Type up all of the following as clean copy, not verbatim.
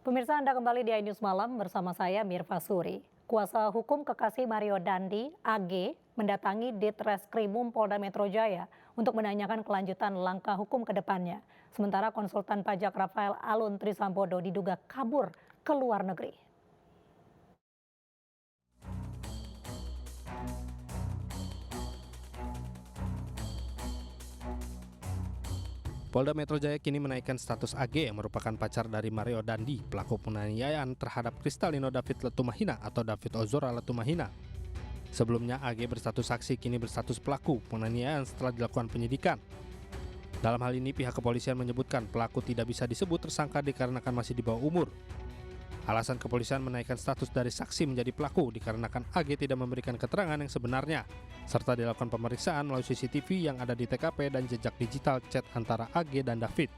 Pemirsa, Anda kembali di iNews Malam bersama saya Mirva Suri. Kuasa hukum kekasih Mario Dandi, AG, mendatangi Ditreskrimum Polda Metro Jaya untuk menanyakan kelanjutan langkah hukum ke depannya. Sementara konsultan pajak Rafael Alun Trisambodo diduga kabur ke luar negeri. Polda Metro Jaya kini menaikkan status AG yang merupakan pacar dari Mario Dandi, pelaku penganiayaan terhadap Kristalino David Letumahina atau David Ozora Letumahina. Sebelumnya AG berstatus saksi, kini berstatus pelaku penganiayaan setelah dilakukan penyidikan. Dalam hal ini pihak kepolisian menyebutkan pelaku tidak bisa disebut tersangka dikarenakan masih di bawah umur. Alasan kepolisian menaikkan status dari saksi menjadi pelaku dikarenakan AG tidak memberikan keterangan yang sebenarnya, serta dilakukan pemeriksaan melalui CCTV yang ada di TKP dan jejak digital chat antara AG dan David.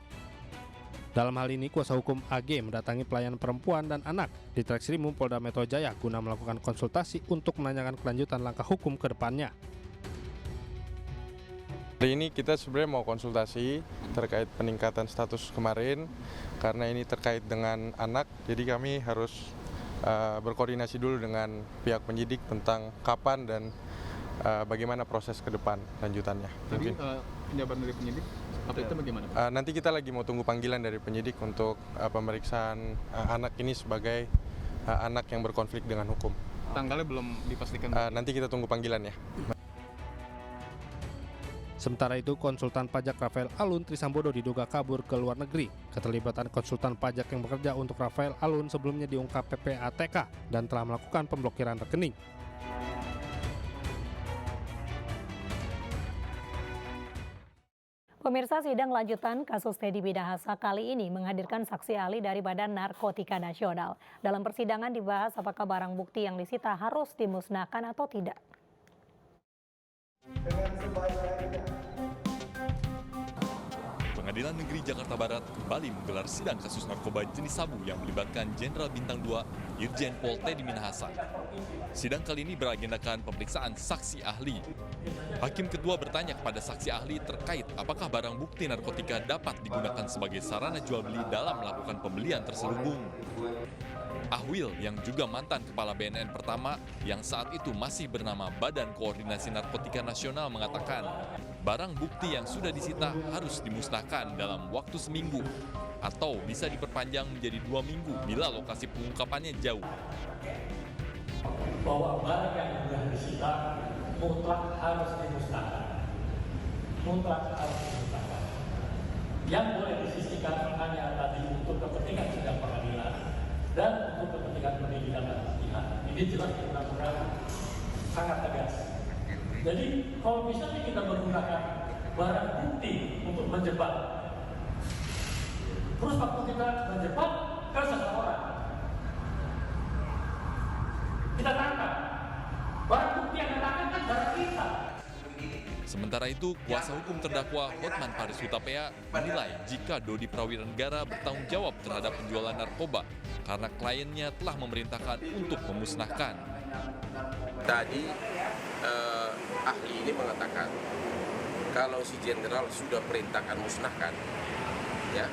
Dalam hal ini, kuasa hukum AG mendatangi pelayan perempuan dan anak di Ditreskrimum Polda Metro Jaya guna melakukan konsultasi untuk menanyakan kelanjutan langkah hukum ke depannya. Hari ini kita sebenarnya mau konsultasi terkait peningkatan status kemarin karena ini terkait dengan anak, jadi kami harus berkoordinasi dulu dengan pihak penyidik tentang kapan dan bagaimana proses ke depan lanjutannya. Tadi penjabaran dari penyidik, itu bagaimana? Nanti kita lagi mau tunggu panggilan dari penyidik untuk pemeriksaan anak ini sebagai anak yang berkonflik dengan hukum. Tanggalnya belum dipastikan? Nanti kita tunggu panggilannya. Sementara itu, konsultan pajak Rafael Alun Trisambodo diduga kabur ke luar negeri. Keterlibatan konsultan pajak yang bekerja untuk Rafael Alun sebelumnya diungkap PPATK dan telah melakukan pemblokiran rekening. Pemirsa, sidang lanjutan kasus Teddy Minahasa kali ini menghadirkan saksi ahli dari Badan Narkotika Nasional. Dalam persidangan dibahas apakah barang bukti yang disita harus dimusnahkan atau tidak. Pengadilan Negeri Jakarta Barat kembali menggelar sidang kasus narkoba jenis sabu yang melibatkan Jenderal Bintang 2 Irjen Pol Teddy Minahasa. Sidang kali ini beragendakan pemeriksaan saksi ahli. Hakim ketua bertanya kepada saksi ahli terkait apakah barang bukti narkotika dapat digunakan sebagai sarana jual beli dalam melakukan pembelian terselubung. Ahwil yang juga mantan kepala BNN pertama yang saat itu masih bernama Badan Koordinasi Narkotika Nasional mengatakan barang bukti yang sudah disita harus dimusnahkan dalam waktu seminggu atau bisa diperpanjang menjadi 2 minggu bila lokasi pengungkapannya jauh. Bahwa barang yang sudah disita mutlak harus dimusnahkan. Mutlak harus dimusnahkan. Yang boleh disisihkan hanya tadi untuk kepentingan sidang pengadilan dan untuk kepentingan pendidikan dan latihan. Ini jelas di undang-undang sangat tegas. Jadi kalau misalnya kita menggunakan barang bukti untuk menjebak, terus waktu kita menjebak kan seseorang, kita tangkap, barang bukti yang ditangkap kan barang kita. Sementara itu, kuasa hukum terdakwa Hotman Paris Hutapea menilai jika Dodi Prawirengara bertanggung jawab terhadap penjualan narkoba karena kliennya telah memerintahkan untuk memusnahkan. Tadi ahli ini mengatakan kalau si jenderal sudah perintahkan musnahkan, ya,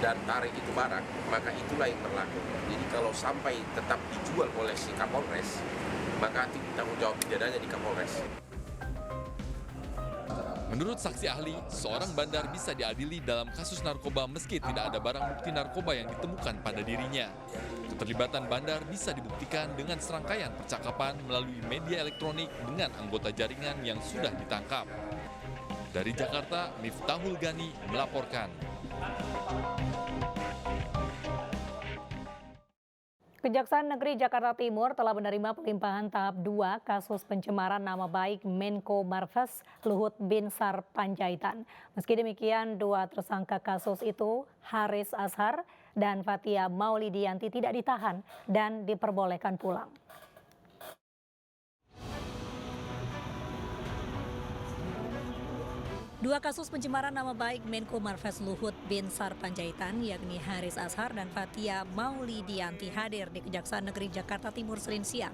dan tarik itu barang, maka itulah yang berlaku. Jadi kalau sampai tetap dijual oleh si Kapolres, maka tanggung jawab pidananya di Kapolres. Menurut saksi ahli, seorang bandar bisa diadili dalam kasus narkoba meski tidak ada barang bukti narkoba yang ditemukan pada dirinya. Keterlibatan bandar bisa dibuktikan dengan serangkaian percakapan melalui media elektronik dengan anggota jaringan yang sudah ditangkap. Dari Jakarta, Miftahul Gani melaporkan. Kejaksaan Negeri Jakarta Timur telah menerima pelimpahan tahap 2 kasus pencemaran nama baik Menko Marves Luhut Binsar Panjaitan. Meski demikian, 2 tersangka kasus itu, Haris Azhar dan Fathia Maulidianti, tidak ditahan dan diperbolehkan pulang. Dua kasus pencemaran nama baik Menko Marves Luhut Binsar Panjaitan, yakni Haris Azhar dan Fathia Maulidianti, hadir di Kejaksaan Negeri Jakarta Timur Senin siang.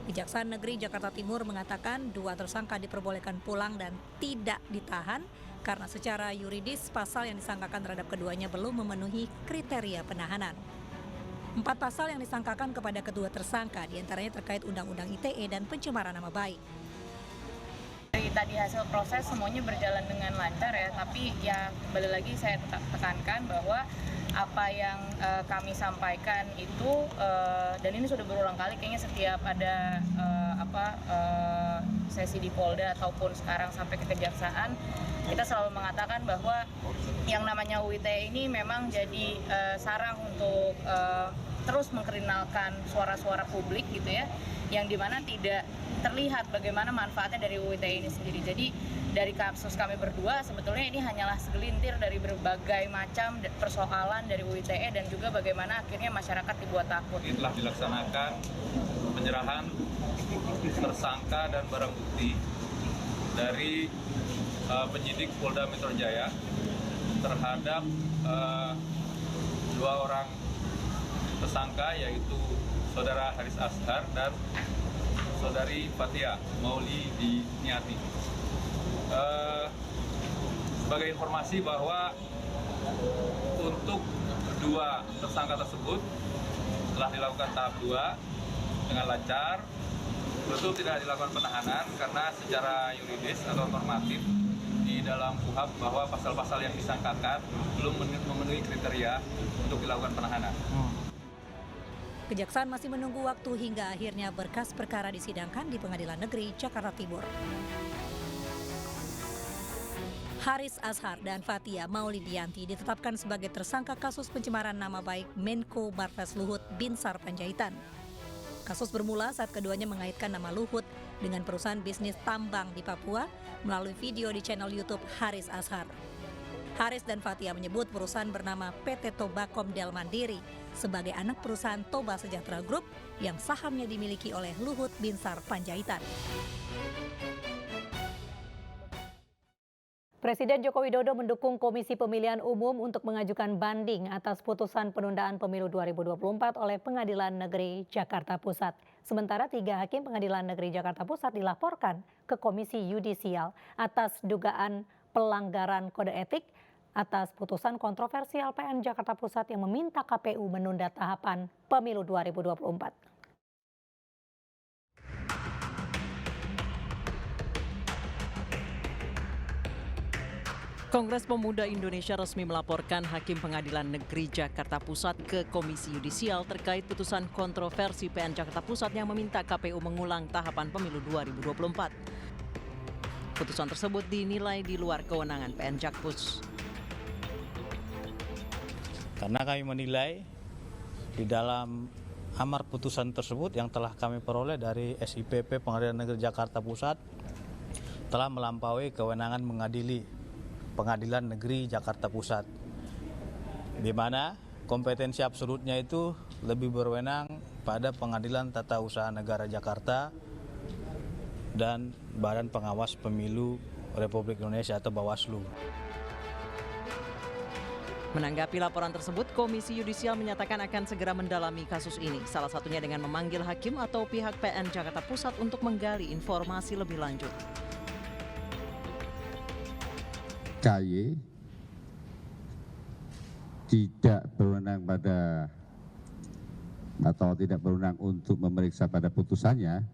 Kejaksaan Negeri Jakarta Timur mengatakan 2 tersangka diperbolehkan pulang dan tidak ditahan karena secara yuridis pasal yang disangkakan terhadap keduanya belum memenuhi kriteria penahanan. 4 pasal yang disangkakan kepada kedua tersangka diantaranya terkait Undang-Undang ITE dan pencemaran nama baik. Dari tadi hasil proses semuanya berjalan dengan lancar ya, tapi ya kembali lagi saya tekankan bahwa apa yang kami sampaikan itu dan ini sudah berulang kali kayaknya setiap ada sesi di Polda ataupun sekarang sampai ke Kejaksaan, kita selalu mengatakan bahwa yang namanya UU ITE ini memang jadi sarang untuk terus mengkriminalkan suara-suara publik gitu ya, yang dimana tidak terlihat bagaimana manfaatnya dari UU ITE ini sendiri. Jadi dari kasus kami berdua sebetulnya ini hanyalah segelintir dari berbagai macam persoalan dari UU ITE dan juga bagaimana akhirnya masyarakat dibuat takut. Telah dilaksanakan penyerahan tersangka dan barang bukti dari penyidik Polda Metro Jaya terhadap 2 orang tersangka, yaitu Saudara Haris Azhar dan Saudari Fatia Mauli Diniati. Sebagai informasi bahwa untuk 2 tersangka tersebut telah dilakukan tahap 2 dengan lancar. Betul tidak dilakukan penahanan karena secara yuridis atau normatif di dalam KUHP bahwa pasal-pasal yang disangkakan belum memenuhi kriteria untuk dilakukan penahanan. Kejaksaan masih menunggu waktu hingga akhirnya berkas perkara disidangkan di Pengadilan Negeri Jakarta Timur. Haris Azhar dan Fatia Maulidianti ditetapkan sebagai tersangka kasus pencemaran nama baik Menko Marves Luhut Binsar Panjaitan. Kasus bermula saat keduanya mengaitkan nama Luhut dengan perusahaan bisnis tambang di Papua melalui video di channel YouTube Haris Azhar. Haris dan Fatia menyebut perusahaan bernama PT Tobakom Del Mandiri sebagai anak perusahaan Toba Sejahtera Group yang sahamnya dimiliki oleh Luhut Binsar Panjaitan. Presiden Joko Widodo mendukung Komisi Pemilihan Umum untuk mengajukan banding atas putusan penundaan pemilu 2024 oleh Pengadilan Negeri Jakarta Pusat. Sementara 3 hakim Pengadilan Negeri Jakarta Pusat dilaporkan ke Komisi Yudisial atas dugaan pelanggaran kode etik atas putusan kontroversial PN Jakarta Pusat yang meminta KPU menunda tahapan pemilu 2024. Kongres Pemuda Indonesia resmi melaporkan Hakim Pengadilan Negeri Jakarta Pusat ke Komisi Yudisial terkait putusan kontroversi PN Jakarta Pusat yang meminta KPU mengulang tahapan pemilu 2024. Putusan tersebut dinilai di luar kewenangan PN Jakpus. Karena kami menilai di dalam amar putusan tersebut yang telah kami peroleh dari SIPP Pengadilan Negeri Jakarta Pusat telah melampaui kewenangan mengadili Pengadilan Negeri Jakarta Pusat, di mana kompetensi absolutnya itu lebih berwenang pada Pengadilan Tata Usaha Negara Jakarta dan Badan Pengawas Pemilu Republik Indonesia atau Bawaslu. Menanggapi laporan tersebut, Komisi Yudisial menyatakan akan segera mendalami kasus ini, salah satunya dengan memanggil hakim atau pihak PN Jakarta Pusat untuk menggali informasi lebih lanjut. KY tidak berwenang pada atau tidak berwenang untuk memeriksa pada putusannya,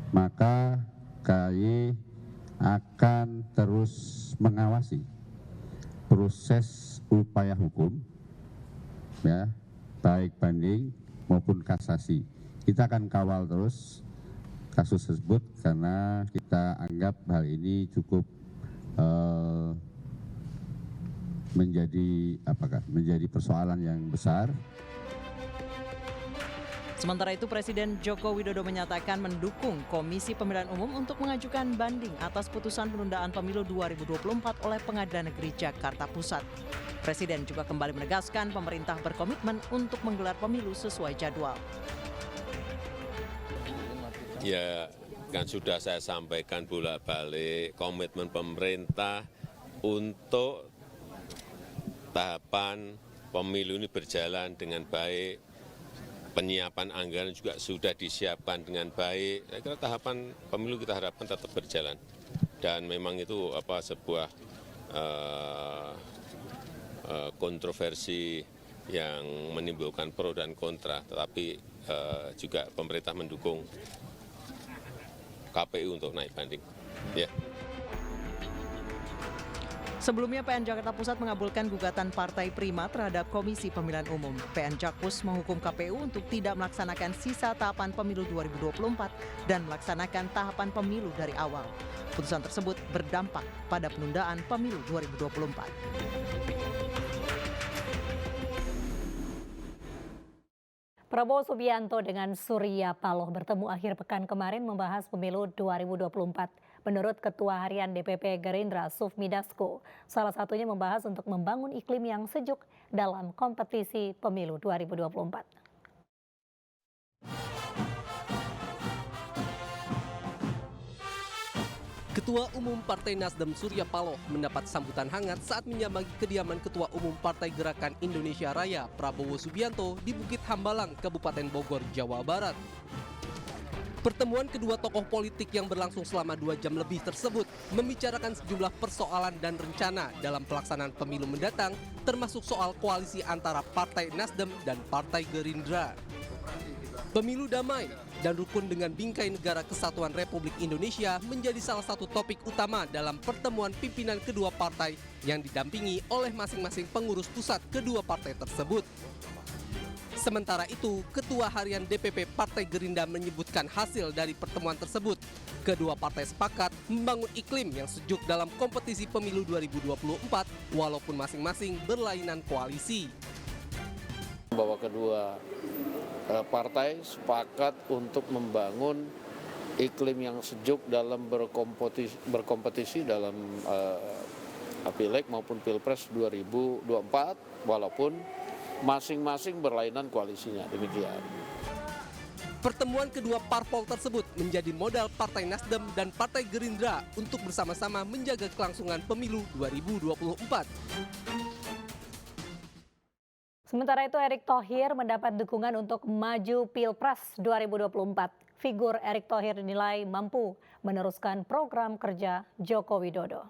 maka KY akan terus mengawasi proses upaya hukum, ya, baik banding maupun kasasi. Kita akan kawal terus kasus tersebut karena kita anggap hal ini cukup menjadi persoalan yang besar. Sementara itu, Presiden Joko Widodo menyatakan mendukung Komisi Pemilihan Umum untuk mengajukan banding atas putusan penundaan pemilu 2024 oleh Pengadilan Negeri Jakarta Pusat. Presiden juga kembali menegaskan pemerintah berkomitmen untuk menggelar pemilu sesuai jadwal. Ya, kan sudah saya sampaikan bolak-balik komitmen pemerintah untuk tahapan pemilu ini berjalan dengan baik, penyiapan anggaran juga sudah disiapkan dengan baik. Saya kira tahapan pemilu kita harapkan tetap berjalan. Dan memang itu sebuah kontroversi yang menimbulkan pro dan kontra, tetapi juga pemerintah mendukung KPU untuk naik banding. Ya. Sebelumnya PN Jakarta Pusat mengabulkan gugatan Partai Prima terhadap Komisi Pemilihan Umum. PN Jakpus menghukum KPU untuk tidak melaksanakan sisa tahapan pemilu 2024 dan melaksanakan tahapan pemilu dari awal. Putusan tersebut berdampak pada penundaan pemilu 2024. Prabowo Subianto dengan Surya Paloh bertemu akhir pekan kemarin membahas pemilu 2024. Menurut Ketua Harian DPP Gerindra Sufmi Dasko, salah satunya membahas untuk membangun iklim yang sejuk dalam kompetisi pemilu 2024. Ketua Umum Partai Nasdem Surya Paloh mendapat sambutan hangat saat menyambangi kediaman Ketua Umum Partai Gerakan Indonesia Raya Prabowo Subianto di Bukit Hambalang, Kabupaten Bogor, Jawa Barat. Pertemuan kedua tokoh politik yang berlangsung selama 2 jam lebih tersebut membicarakan sejumlah persoalan dan rencana dalam pelaksanaan pemilu mendatang, termasuk soal koalisi antara Partai Nasdem dan Partai Gerindra. Pemilu damai dan rukun dengan bingkai negara kesatuan Republik Indonesia menjadi salah satu topik utama dalam pertemuan pimpinan kedua partai yang didampingi oleh masing-masing pengurus pusat kedua partai tersebut. Sementara itu, Ketua Harian DPP Partai Gerindra menyebutkan hasil dari pertemuan tersebut. Kedua partai sepakat membangun iklim yang sejuk dalam kompetisi pemilu 2024 walaupun masing-masing berlainan koalisi. Bahwa kedua partai sepakat untuk membangun iklim yang sejuk dalam berkompetisi dalam Pileg maupun Pilpres 2024 walaupun masing-masing berlainan koalisinya, demikian. Pertemuan kedua parpol tersebut menjadi modal Partai Nasdem dan Partai Gerindra untuk bersama-sama menjaga kelangsungan pemilu 2024. Sementara itu, Erick Thohir mendapat dukungan untuk maju Pilpres 2024. Figur Erick Thohir dinilai mampu meneruskan program kerja Joko Widodo.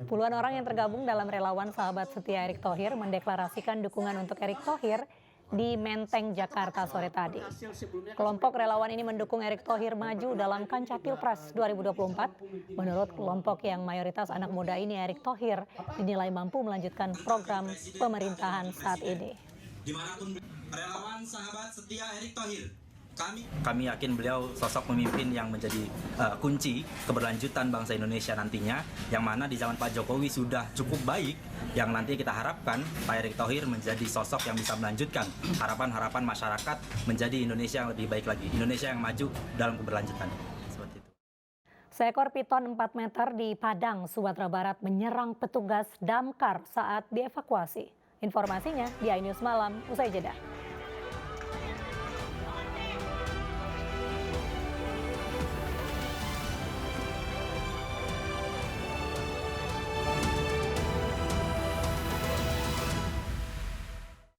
Puluhan orang yang tergabung dalam relawan sahabat setia Erick Thohir mendeklarasikan dukungan untuk Erick Thohir di Menteng, Jakarta sore tadi. Kelompok relawan ini mendukung Erick Thohir maju dalam kancah Pilpres 2024. Menurut kelompok yang mayoritas anak muda ini, Erick Thohir dinilai mampu melanjutkan program pemerintahan saat ini. Dimanapun relawan sahabat setia Erick Thohir, kami yakin beliau sosok pemimpin yang menjadi kunci keberlanjutan bangsa Indonesia nantinya, yang mana di zaman Pak Jokowi sudah cukup baik, yang nanti kita harapkan Pak Erick Thohir menjadi sosok yang bisa melanjutkan harapan-harapan masyarakat menjadi Indonesia yang lebih baik lagi, Indonesia yang maju dalam keberlanjutan. Seperti itu. Seekor piton 4 meter di Padang, Sumatera Barat menyerang petugas damkar saat dievakuasi. Informasinya di iNews Malam usai jeda.